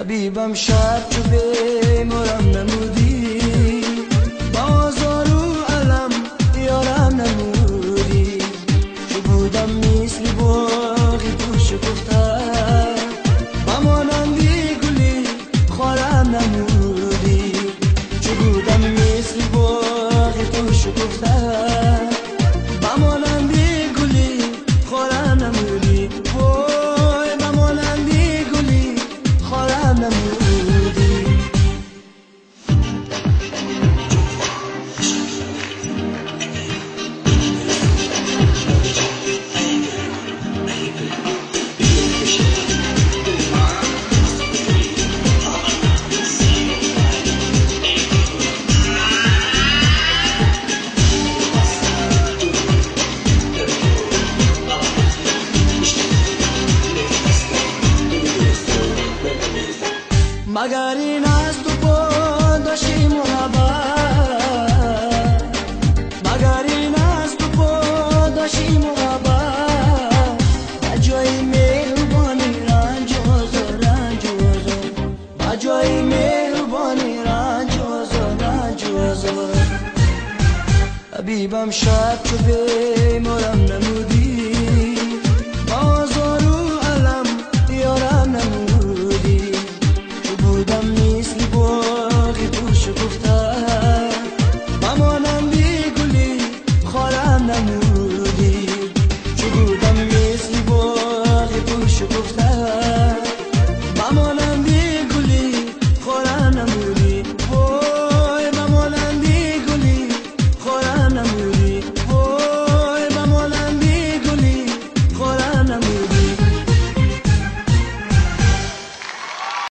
حبیبم شب چو بیمارم نمودی، با آزار و علم یارم نمودی. چو بودم مثل باغی تو شکفته، بمانندی گلی خارم نمودی. چو بودم مثل باغی تو شکفته، بمانندی گلی خارم نمودی. وای بمانندی گلی خارم نمودی. مگر این از تو پاداشی محبت، مگر این از تو پاداشی محبت. بجای مهربانی رنج و آزار، رنج و آزار. بجای مهربانی رنج و آزار، رنج و آزار. حبیبم شب چو بیمارم